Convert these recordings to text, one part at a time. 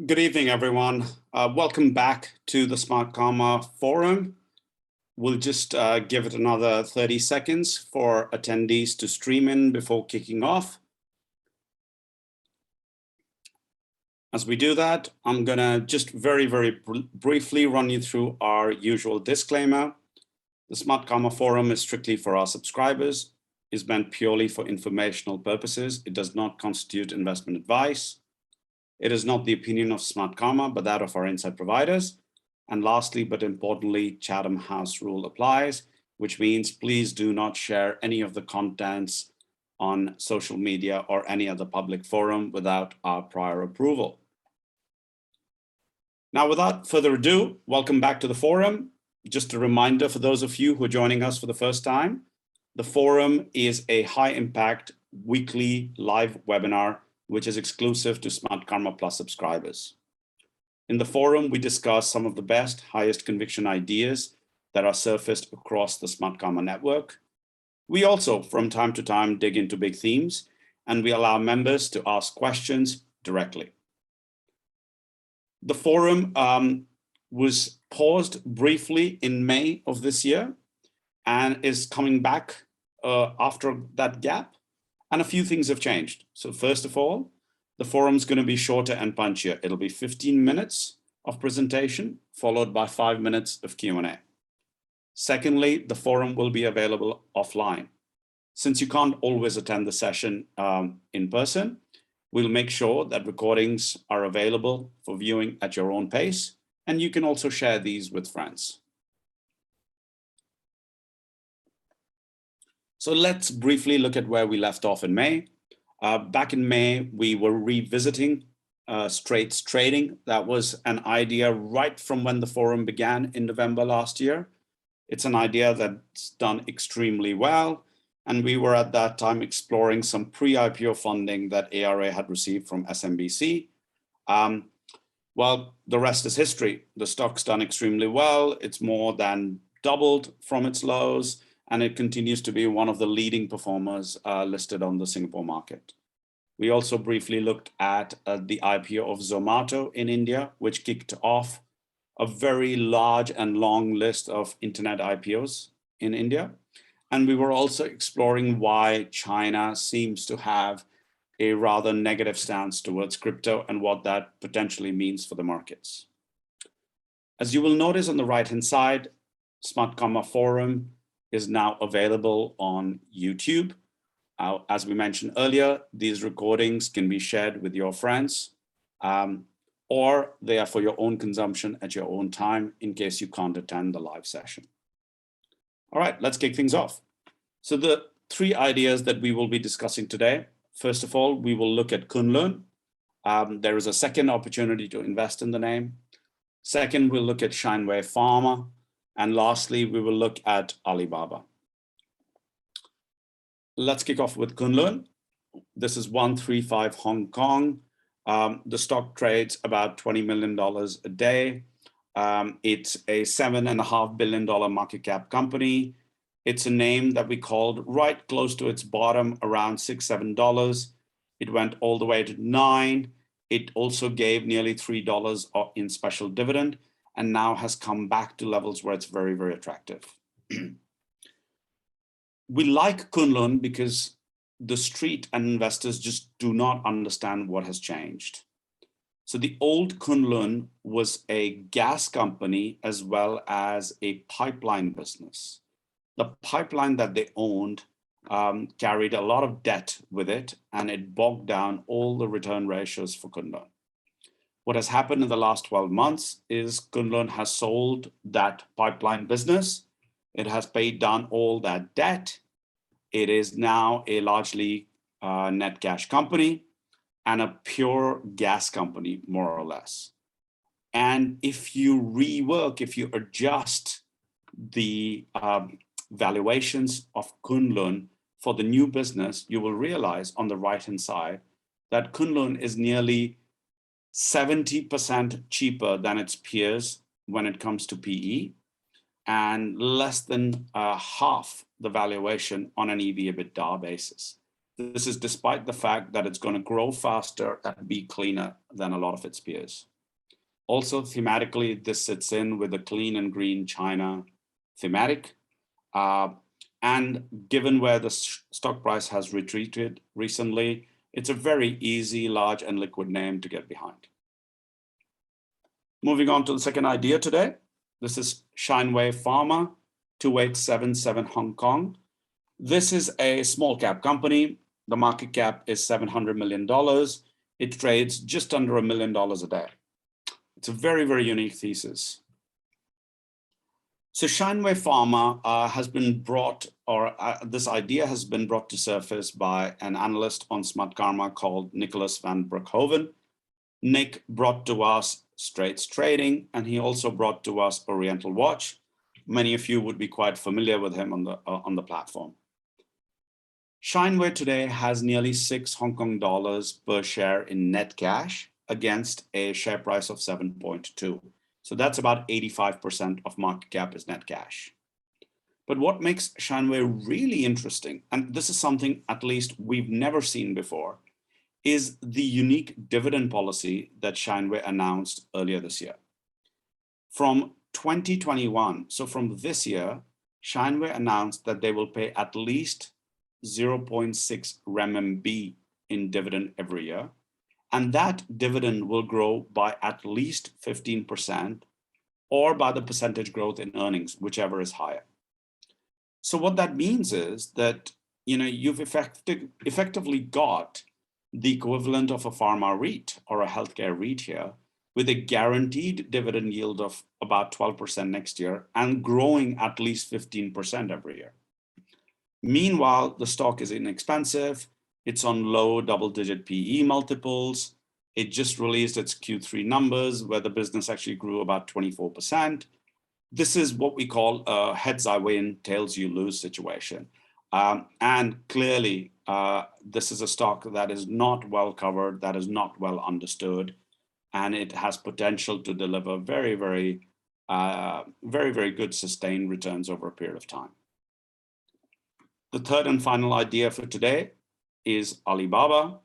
Good evening, everyone. Welcome back to the Smartkarma forum. We'll just give it another 30 seconds for attendees to stream in before kicking off. As we do that, I'm gonna just very briefly run you through our usual disclaimer. The Smartkarma forum is strictly for our subscribers, is meant purely for informational purposes. It does not constitute investment advice. It is not the opinion of Smartkarma, but that of our insight providers. And lastly, but importantly, Chatham House rule applies, which means please do not share any of the contents on social media or any other public forum without our prior approval. Now, without further ado, welcome back to the forum. Just a reminder for those of you who are joining us for the first time, the forum is a high impact weekly live webinar which is exclusive to Smartkarma Plus subscribers. In the forum, we discuss some of the best, highest conviction ideas that are surfaced across the Smartkarma network. We also, from time to time, dig into big themes, and we allow members to ask questions directly. The forum was paused briefly in May of this year and is coming back after that gap. And a few things have changed. So first of all, the forum's going to be shorter and punchier. It'll be 15 minutes of presentation, followed by 5 minutes of Q&A. Secondly, the forum will be available offline. Since you can't always attend the session in person, we'll make sure that recordings are available for viewing at your own pace, and you can also share these with friends. So let's briefly look at where we left off in May. Back in May, we were revisiting straights trading. That was an idea right from when the forum began in November last year. It's an idea that's done extremely well. And we were at that time exploring some pre-IPO funding that ARA had received from SMBC. Well, the rest is history. The stock's done extremely well. It's more than doubled from its lows, and it continues to be one of the leading performers listed on the Singapore market. We also briefly looked at the IPO of Zomato in India, which kicked off a very large and long list of internet IPOs in India. And we were also exploring why China seems to have a rather negative stance towards crypto and what that potentially means for the markets. As you will notice on the right-hand side, Smartkarma Forum is now available on YouTube. As we mentioned earlier, these recordings can be shared with your friends, or they are for your own consumption at your own time in case you can't attend the live session. All right, let's kick things off. So the three ideas that we will be discussing today. First of all, we will look at Kunlun. There is a second opportunity to invest in the name. Second, we'll look at Shineway Pharma. And lastly, we will look at Alibaba. Let's kick off with Kunlun. This is 135 Hong Kong. The stock trades about $20 million a day. It's a $7.5 billion market cap company. It's a name that we called right close to its bottom, around $6, $7. It went all the way to $9. It also gave nearly $3 in special dividend, and now has come back to levels where it's very attractive. We like Kunlun because the street and investors just do not understand what has changed. So the old Kunlun was a gas company as well as a pipeline business. The pipeline that they owned carried a lot of debt with it, and it bogged down all the return ratios for Kunlun. What has happened in the last 12 months is Kunlun has sold that pipeline business. It has paid down all that debt. It is now a largely net cash company and a pure gas company, more or less. And if you rework, if you adjust the valuations of Kunlun for the new business, you will realize on the right-hand side that Kunlun is nearly 70% cheaper than its peers when it comes to PE, and less than half the valuation on an EV/EBITDA basis. This is despite the fact that it's going to grow faster and be cleaner than a lot of its peers. Also, thematically, this sits in with the clean and green China thematic. And given where the stock price has retreated recently, it's a very easy, large, and liquid name to get behind. Moving on to the second idea today. This is Shineway Pharma, 2877 Hong Kong. This is a small cap company. The market cap is $700 million. It trades just under $1 million a day. It's a very, very unique thesis. So Shineway Pharma has been brought, or this idea has been brought to surface by an analyst on Smartkarma called Nicholas van Broekhoven. Nick brought to us Straits Trading, and he also brought to us Oriental Watch. Many of you would be quite familiar with him on the platform. Shineway today has nearly 6 Hong Kong dollars per share in net cash against a share price of 7.2. So that's about 85% of market cap is net cash. But what makes Shineway really interesting, and this is something at least we've never seen before, is the unique dividend policy that Shineway announced earlier this year. From 2021, so from this year, Shineway announced that they will pay at least 0.6 RMB in dividend every year. And that dividend will grow by at least 15% or by the percentage growth in earnings, whichever is higher. So what that means is that you've effectively got the equivalent of a pharma REIT or a healthcare REIT here with a guaranteed dividend yield of about 12% next year and growing at least 15% every year. Meanwhile, the stock is inexpensive. It's on low double-digit PE multiples. It just released its Q3 numbers where the business actually grew about 24%. This is what we call a heads I win, tails you lose situation. And clearly, this is a stock that is not well covered, that is not well understood, and it has potential to deliver very, very good sustained returns over a period of time. The third and final idea for today is Alibaba.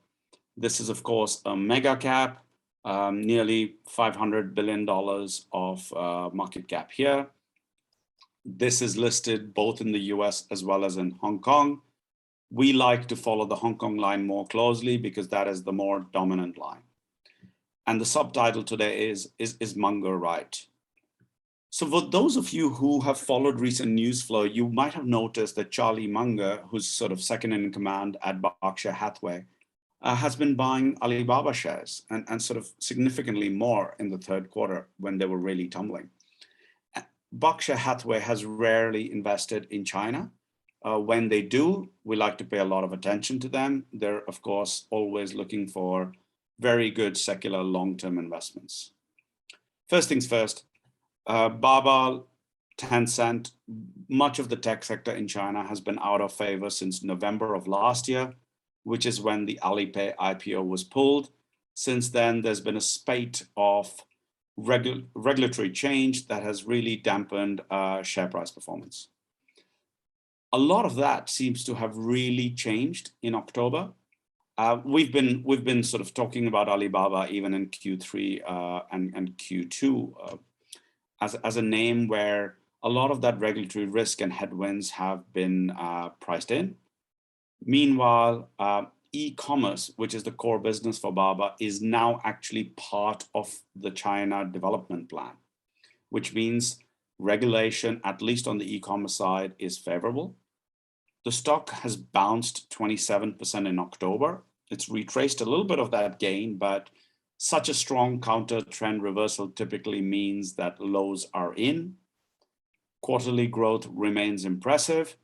This is, of course, a mega cap, nearly $500 billion of market cap here. This is listed both in the US as well as in Hong Kong. We like to follow the Hong Kong line more closely because that is the more dominant line. And the subtitle today is Munger right? So for those of you who have followed recent news flow, you might have noticed that Charlie Munger, who's sort of second in command at Berkshire Hathaway, has been buying Alibaba shares and sort of significantly more in the third quarter when they were really tumbling. Berkshire Hathaway has rarely invested in China. When they do, we like to pay a lot of attention to them. They're, of course, always looking for very good secular long-term investments. First things first, Baba, Tencent, much of the tech sector in China has been out of favor since November of last year, which is when the Alipay IPO was pulled. Since then, there's been a spate of regulatory change that has really dampened share price performance. A lot of that seems to have really changed in October. We've been sort of talking about Alibaba even in Q3 and Q2 as a name where a lot of that regulatory risk and headwinds have been priced in. Meanwhile, e-commerce, which is the core business for Baba, is now actually part of the China development plan, which means regulation, at least on the e-commerce side, is favorable. The stock has bounced 27% in October. It's retraced a little bit of that gain, but such a strong counter trend reversal typically means that lows are in. Quarterly growth remains impressive.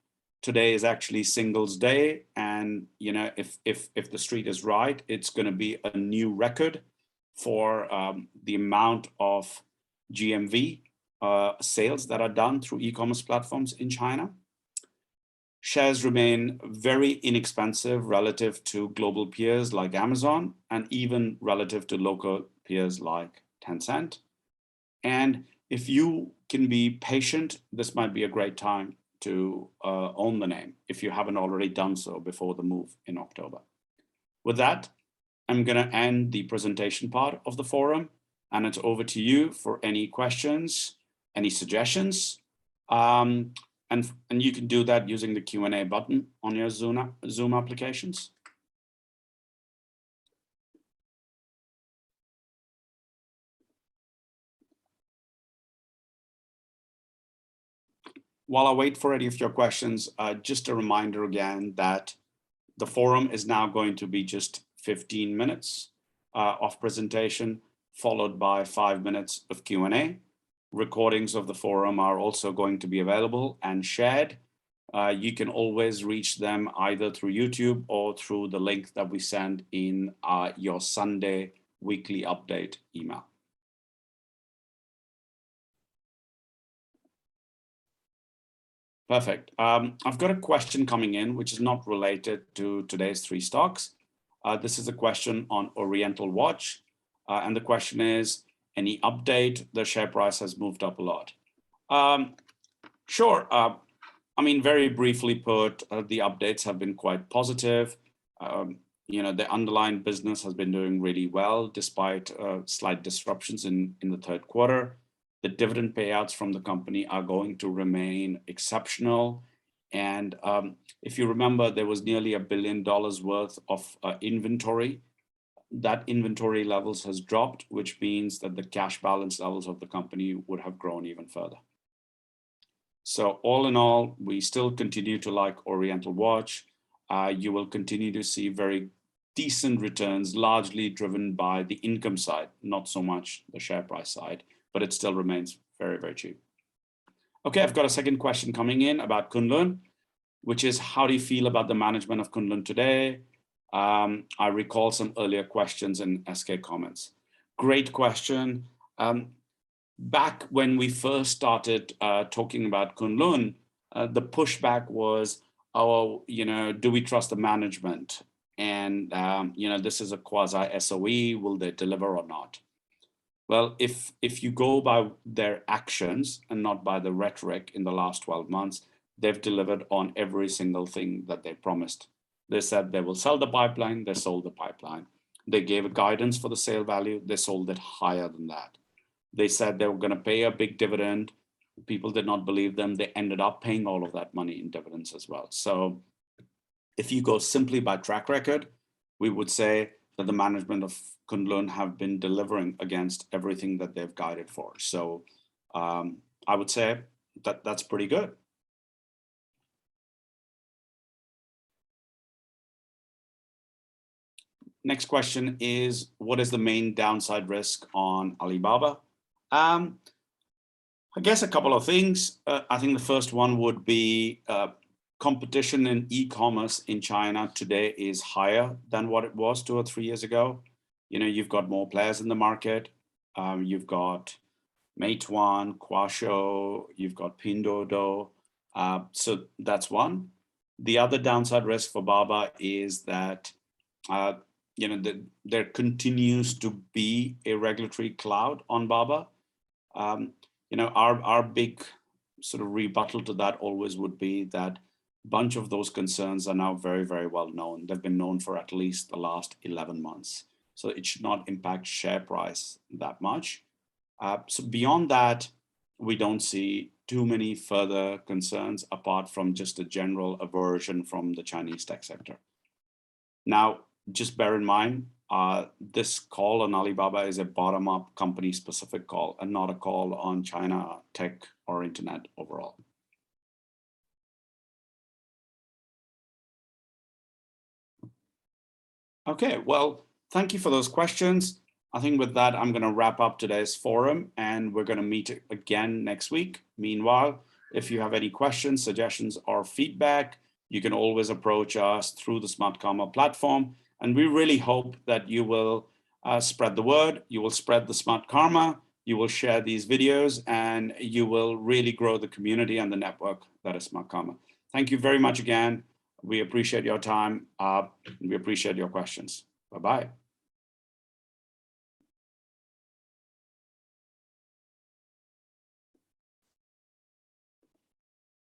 Today is actually Singles Day, and if the street is right, it's going to be a new record for the amount of GMV sales that are done through e-commerce platforms in China. Shares remain very inexpensive relative to global peers like Amazon, and even relative to local peers like Tencent. And if you can be patient, this might be a great time to own the name if you haven't already done so before the move in October. With that, I'm going to end the presentation part of the forum, and it's over to you for any questions, any suggestions, and you can do that using the Q&A button on your Zoom applications. While I wait for any of your questions, just a reminder again that the forum is now going to be just 15 minutes of presentation, followed by 5 minutes of Q&A. Recordings of the forum are also going to be available and shared. You can always reach them either through YouTube or through the link that we send in your Sunday weekly update email. Perfect. I've got a question coming in, which is not related to today's 3 stocks. This is a question on Oriental Watch. And the question is, any update? The share price has moved up a lot. Sure. I mean, very briefly put, the updates have been quite positive. The underlying business has been doing really well, despite slight disruptions in the 3rd quarter. The dividend payouts from the company are going to remain exceptional. And if you remember, there was nearly $1 billion worth of inventory. That inventory levels has dropped, which means that the cash balance levels of the company would have grown even further. So all in all, we still continue to like Oriental Watch. You will continue to see very decent returns, largely driven by the income side, not so much the share price side, but it still remains very, very cheap. Okay, I've got a second question coming in about Kunlun, which is, how do you feel about the management of Kunlun today? I recall some earlier questions in SK comments. Great question. Back when we first started talking about Kunlun, the pushback was, do we trust the management? And, this is a quasi SOE, will they deliver or not? Well, if you go by their actions and not by the rhetoric in the last 12 months, they've delivered on every single thing that they promised. They said they will sell the pipeline, they sold the pipeline. They gave a guidance for the sale value, they sold it higher than that. They said they were going to pay a big dividend. People did not believe them. They ended up paying all of that money in dividends as well. So if you go simply by track record, we would say that the management of Kunlun have been delivering against everything that they've guided for. So I would say that that's pretty good. Next question is, what is the main downside risk on Alibaba? I guess a couple of things. I think the first one would be competition in e-commerce in China today is higher than what it was 2 or 3 years ago. You've got more players in the market. You've got Meituan, Kuaishou, you've got Pinduoduo. So that's one. The other downside risk for Baba is that there continues to be a regulatory cloud on Baba. Our big sort of rebuttal to that always would be that a bunch of those concerns are now very, very well known. They've been known for at least the last 11 months. So it should not impact share price that much. So beyond that, we don't see too many further concerns apart from just a general aversion from the Chinese tech sector. Now, just bear in mind, this call on Alibaba is a bottom-up company-specific call and not a call on China tech or internet overall. Okay, well, thank you for those questions. I think with that, I'm going to wrap up today's forum, and we're going to meet again next week. Meanwhile, if you have any questions, suggestions, or feedback, you can always approach us through the Smartkarma platform. And we really hope that you will spread the word, you will spread the Smartkarma, you will share these videos, and you will really grow the community and the network that is Smartkarma. Thank you very much again. We appreciate your time. We appreciate your questions. Bye-bye.